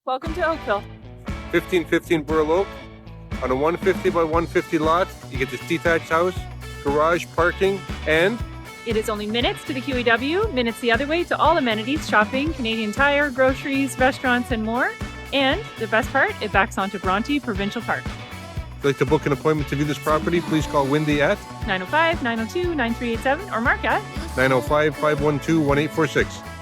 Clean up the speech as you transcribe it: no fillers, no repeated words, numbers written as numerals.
Welcome to Oakville. 1515 Burloak. On a 150 by 150 lot, you get this detached house, garage, parking, and It is only minutes to the QEW, minutes the other way to all amenities, shopping, Canadian Tire, groceries, restaurants, and more. And the best part, it backs onto Bronte Provincial Park. if you'd like to book an appointment to view this property, please call Wendy at 905-902-9387 or mark at 905-512-1846.